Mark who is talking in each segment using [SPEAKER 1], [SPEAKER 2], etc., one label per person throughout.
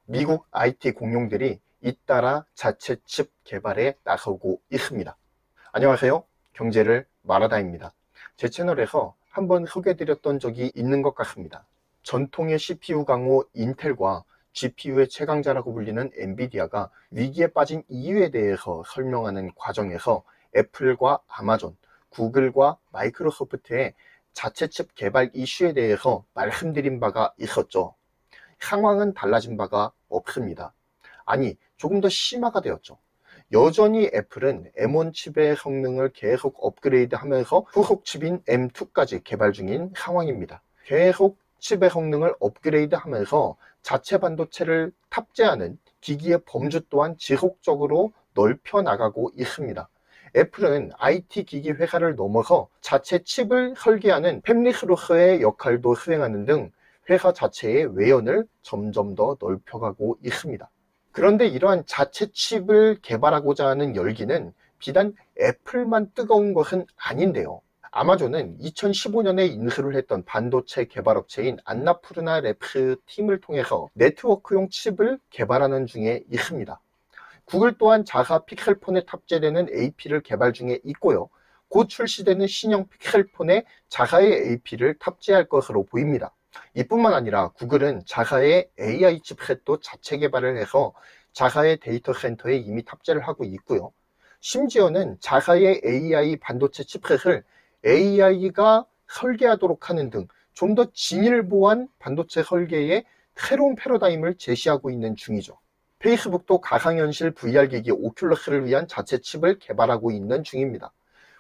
[SPEAKER 1] 미국 IT 공룡들이 잇따라 자체 칩 개발에 나서고 있습니다. 안녕하세요. 경제를 말하다입니다. 제 채널에서 한번 소개해드렸던 적이 있는 것 같습니다. 전통의 CPU 강호 인텔과 GPU의 최강자라고 불리는 엔비디아가 위기에 빠진 이유에 대해서 설명하는 과정에서 애플과 아마존, 구글과 마이크로소프트의 자체 칩 개발 이슈에 대해서 말씀드린 바가 있었죠. 상황은 달라진 바가 없습니다. 아니, 조금 더 심화가 되었죠. 여전히 애플은 M1 칩의 성능을 계속 업그레이드하면서 후속 칩인 M2까지 개발 중인 상황입니다. 계속 칩의 성능을 업그레이드하면서 자체 반도체를 탑재하는 기기의 범주 또한 지속적으로 넓혀 나가고 있습니다. 애플은 IT 기기 회사를 넘어서 자체 칩을 설계하는 팹리스로서의 역할도 수행하는 등 회사 자체의 외연을 점점 더 넓혀가고 있습니다. 그런데 이러한 자체 칩을 개발하고자 하는 열기는 비단 애플만 뜨거운 것은 아닌데요. 아마존은 2015년에 인수를 했던 반도체 개발업체인 안나푸르나 랩스 팀을 통해서 네트워크용 칩을 개발하는 중에 있습니다. 구글 또한 자사 픽셀폰에 탑재되는 AP를 개발 중에 있고요. 곧 출시되는 신형 픽셀폰에 자사의 AP를 탑재할 것으로 보입니다. 이뿐만 아니라 구글은 자사의 AI 칩셋도 자체 개발을 해서 자사의 데이터 센터에 이미 탑재를 하고 있고요. 심지어는 자사의 AI 반도체 칩셋을 AI가 설계하도록 하는 등 좀 더 진일보한 반도체 설계의 새로운 패러다임을 제시하고 있는 중이죠. 페이스북도 가상현실 VR 기기 오큘러스를 위한 자체 칩을 개발하고 있는 중입니다.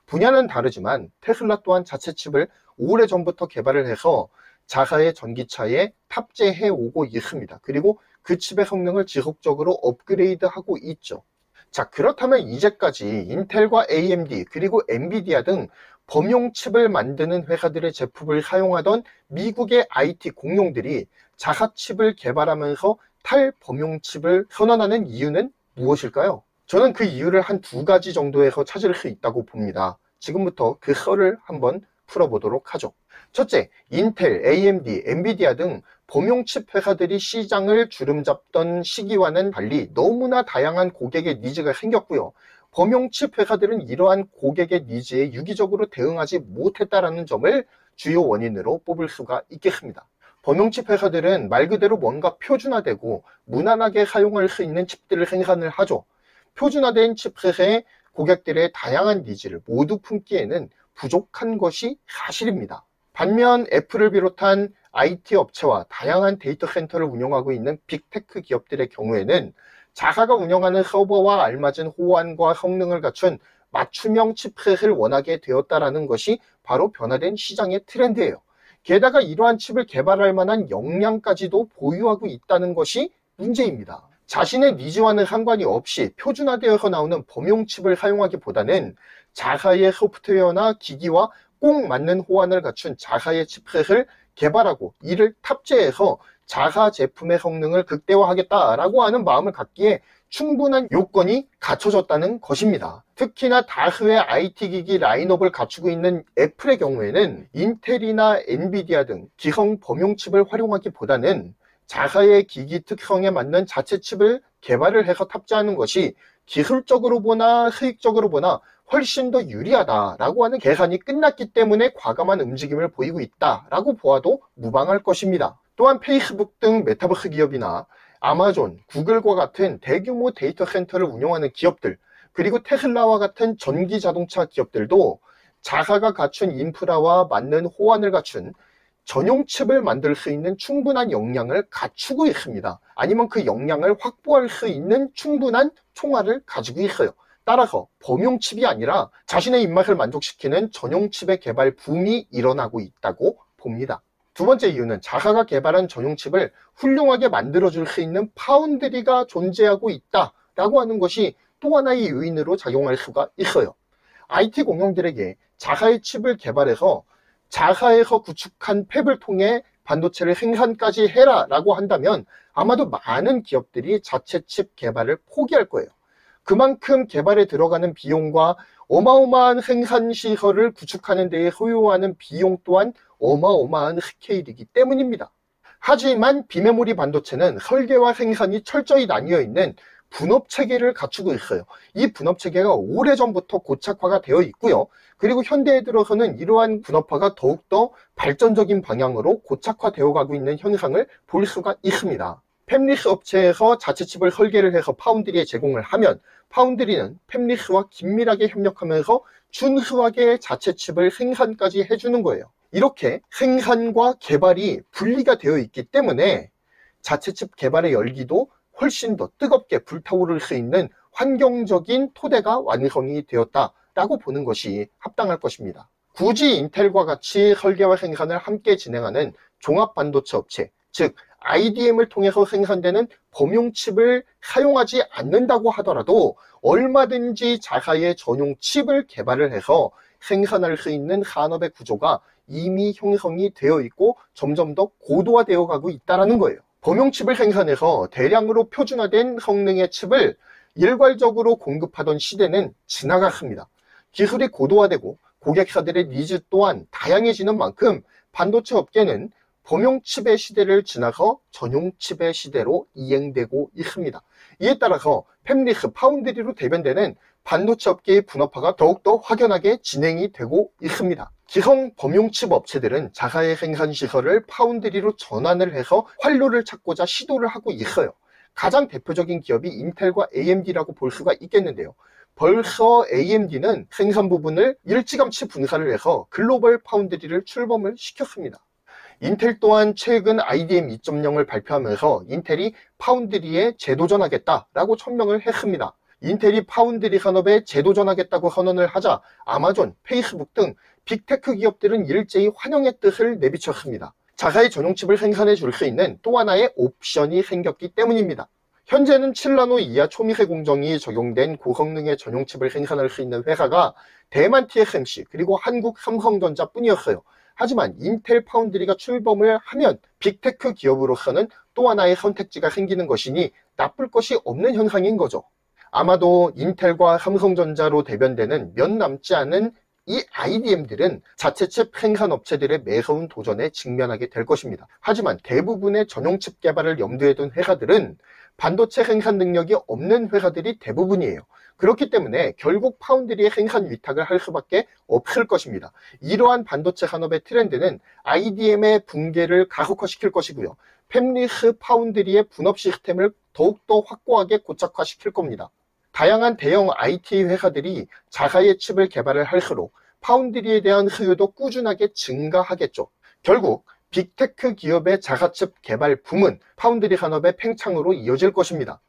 [SPEAKER 1] 분야는 다르지만 테슬라 또한 자체 칩을 오래전부터 개발을 해서 자사의 전기차에 탑재해 오고 있습니다. 그리고 그 칩의 성능을 지속적으로 업그레이드하고 있죠. 자, 그렇다면 이제까지 인텔과 AMD 그리고 엔비디아 등 범용 칩을 만드는 회사들의 제품을 사용하던 미국의 IT 공룡들이 자사 칩을 개발하면서 탈범용 칩을 선언하는 이유는 무엇일까요? 저는 그 이유를 한 두 가지 정도에서 찾을 수 있다고 봅니다. 지금부터 그 썰을 한번 풀어보도록 하죠. 첫째, 인텔, AMD, 엔비디아 등 범용 칩 회사들이 시장을 주름잡던 시기와는 달리 너무나 다양한 고객의 니즈가 생겼고요. 범용 칩 회사들은 이러한 고객의 니즈에 유기적으로 대응하지 못했다는 점을 주요 원인으로 뽑을 수가 있겠습니다. 범용칩 회사들은 말 그대로 뭔가 표준화되고 무난하게 사용할 수 있는 칩들을 생산을 하죠. 표준화된 칩셋의 고객들의 다양한 니즈를 모두 품기에는 부족한 것이 사실입니다. 반면 애플을 비롯한 IT 업체와 다양한 데이터 센터를 운영하고 있는 빅테크 기업들의 경우에는 자사가 운영하는 서버와 알맞은 호환과 성능을 갖춘 맞춤형 칩셋을 원하게 되었다는 것이 바로 변화된 시장의 트렌드예요. 게다가 이러한 칩을 개발할 만한 역량까지도 보유하고 있다는 것이 문제입니다. 자신의 니즈와는 상관이 없이 표준화되어서 나오는 범용 칩을 사용하기보다는 자사의 소프트웨어나 기기와 꼭 맞는 호환을 갖춘 자사의 칩셋을 개발하고 이를 탑재해서 자사 제품의 성능을 극대화하겠다라고 하는 마음을 갖기에 충분한 요건이 갖춰졌다는 것입니다. 특히나 다수의 IT 기기 라인업을 갖추고 있는 애플의 경우에는 인텔이나 엔비디아 등 기성 범용 칩을 활용하기보다는 자사의 기기 특성에 맞는 자체 칩을 개발을 해서 탑재하는 것이 기술적으로 보나 수익적으로 보나 훨씬 더 유리하다라고 하는 계산이 끝났기 때문에 과감한 움직임을 보이고 있다라고 보아도 무방할 것입니다. 또한 페이스북 등 메타버스 기업이나 아마존, 구글과 같은 대규모 데이터 센터를 운영하는 기업들, 그리고 테슬라와 같은 전기 자동차 기업들도 자사가 갖춘 인프라와 맞는 호환을 갖춘 전용 칩을 만들 수 있는 충분한 역량을 갖추고 있습니다. 아니면 그 역량을 확보할 수 있는 충분한 총알을 가지고 있어요. 따라서 범용 칩이 아니라 자신의 입맛을 만족시키는 전용 칩의 개발 붐이 일어나고 있다고 봅니다. 두 번째 이유는 자사가 개발한 전용 칩을 훌륭하게 만들어줄 수 있는 파운드리가 존재하고 있다라고 하는 것이 또 하나의 요인으로 작용할 수가 있어요. IT 공룡들에게 자사의 칩을 개발해서 자사에서 구축한 팹을 통해 반도체를 생산까지 해라 라고 한다면 아마도 많은 기업들이 자체 칩 개발을 포기할 거예요. 그만큼 개발에 들어가는 비용과 어마어마한 생산 시설을 구축하는 데에 소요하는 비용 또한 어마어마한 스케일이기 때문입니다. 하지만 비메모리 반도체는 설계와 생산이 철저히 나뉘어 있는 분업 체계를 갖추고 있어요. 이 분업 체계가 오래전부터 고착화가 되어 있고요. 그리고 현대에 들어서는 이러한 분업화가 더욱더 발전적인 방향으로 고착화되어 가고 있는 현상을 볼 수가 있습니다. 팹리스 업체에서 자체 칩을 설계를 해서 파운드리에 제공을 하면 파운드리는 팹리스와 긴밀하게 협력하면서 준수하게 자체 칩을 생산까지 해주는 거예요. 이렇게 생산과 개발이 분리가 되어 있기 때문에 자체 칩 개발의 열기도 훨씬 더 뜨겁게 불타오를 수 있는 환경적인 토대가 완성이 되었다라고 보는 것이 합당할 것입니다. 굳이 인텔과 같이 설계와 생산을 함께 진행하는 종합 반도체 업체, 즉 IDM을 통해서 생산되는 범용 칩을 사용하지 않는다고 하더라도 얼마든지 자사의 전용 칩을 개발을 해서 생산할 수 있는 산업의 구조가 이미 형성이 되어 있고 점점 더 고도화되어 가고 있다는 거예요. 범용 칩을 생산해서 대량으로 표준화된 성능의 칩을 일괄적으로 공급하던 시대는 지나갔습니다. 기술이 고도화되고 고객사들의 니즈 또한 다양해지는 만큼 반도체 업계는 범용 칩의 시대를 지나서 전용 칩의 시대로 이행되고 있습니다. 이에 따라서 팹리스, 파운드리로 대변되는 반도체 업계의 분업화가 더욱더 확연하게 진행이 되고 있습니다. 기성 범용 칩 업체들은 자사의 생산 시설을 파운드리로 전환을 해서 활로를 찾고자 시도를 하고 있어요. 가장 대표적인 기업이 인텔과 AMD라고 볼 수가 있겠는데요. 벌써 AMD는 생산 부분을 일찌감치 분사를 해서 글로벌 파운드리를 출범을 시켰습니다. 인텔 또한 최근 IDM 2.0을 발표하면서 인텔이 파운드리에 재도전하겠다라고 천명을 했습니다. 인텔이 파운드리 산업에 재도전하겠다고 선언을 하자 아마존, 페이스북 등 빅테크 기업들은 일제히 환영의 뜻을 내비쳤습니다. 자사의 전용칩을 생산해 줄 수 있는 또 하나의 옵션이 생겼기 때문입니다. 현재는 7나노 이하 초미세 공정이 적용된 고성능의 전용칩을 생산할 수 있는 회사가 대만 TSMC 그리고 한국 삼성전자 뿐이었어요. 하지만 인텔 파운드리가 출범을 하면 빅테크 기업으로서는 또 하나의 선택지가 생기는 것이니 나쁠 것이 없는 현상인 거죠. 아마도 인텔과 삼성전자로 대변되는 몇 남지 않은 이 IDM들은 자체 칩 생산 업체들의 매서운 도전에 직면하게 될 것입니다. 하지만 대부분의 전용칩 개발을 염두에 둔 회사들은 반도체 생산 능력이 없는 회사들이 대부분이에요. 그렇기 때문에 결국 파운드리의 생산 위탁을 할 수밖에 없을 것입니다. 이러한 반도체 산업의 트렌드는 IDM의 붕괴를 가속화시킬 것이고요. 팹리스 파운드리의 분업 시스템을 더욱더 확고하게 고착화시킬 겁니다. 다양한 대형 IT 회사들이 자사의 칩을 개발을 할수록 파운드리에 대한 수요도 꾸준하게 증가하겠죠. 결국 빅테크 기업의 자사칩 개발 붐은 파운드리 산업의 팽창으로 이어질 것입니다.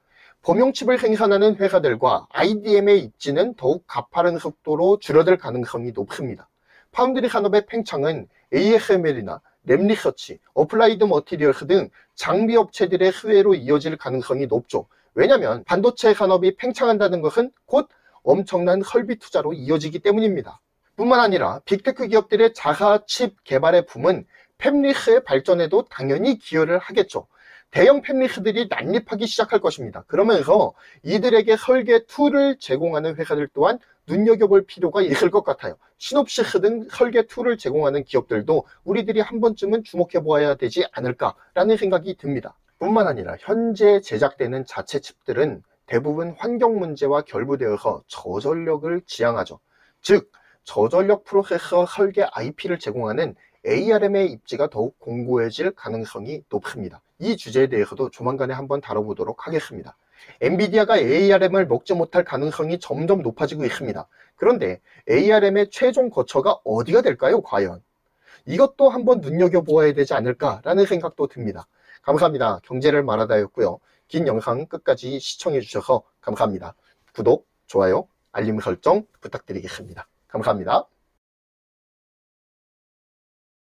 [SPEAKER 1] 범용칩을 생산하는 회사들과 IDM의 입지는 더욱 가파른 속도로 줄어들 가능성이 높습니다. 파운드리 산업의 팽창은 ASML이나 램리서치, 어플라이드 머티리얼스 등 장비 업체들의 수혜로 이어질 가능성이 높죠. 왜냐하면 반도체 산업이 팽창한다는 것은 곧 엄청난 설비 투자로 이어지기 때문입니다. 뿐만 아니라 빅테크 기업들의 자사 칩 개발의 붐은 팹리스의 발전에도 당연히 기여를 하겠죠. 대형 팹리스들이 난립하기 시작할 것입니다. 그러면서 이들에게 설계 툴을 제공하는 회사들 또한 눈여겨볼 필요가 있을 것 같아요. 시놉시스 등 설계 툴을 제공하는 기업들도 우리들이 한 번쯤은 주목해 보아야 되지 않을까라는 생각이 듭니다. 뿐만 아니라 현재 제작되는 자체 칩들은 대부분 환경 문제와 결부되어서 저전력을 지향하죠. 즉, 저전력 프로세서 설계 IP를 제공하는 ARM의 입지가 더욱 공고해질 가능성이 높습니다. 이 주제에 대해서도 조만간에 한번 다뤄보도록 하겠습니다. 엔비디아가 ARM을 먹지 못할 가능성이 점점 높아지고 있습니다. 그런데 ARM의 최종 거처가 어디가 될까요, 과연? 이것도 한번 눈여겨보아야 되지 않을까라는 생각도 듭니다. 감사합니다. 경제를 말하다였고요. 긴 영상 끝까지 시청해 주셔서 감사합니다. 구독, 좋아요, 알림 설정 부탁드리겠습니다. 감사합니다.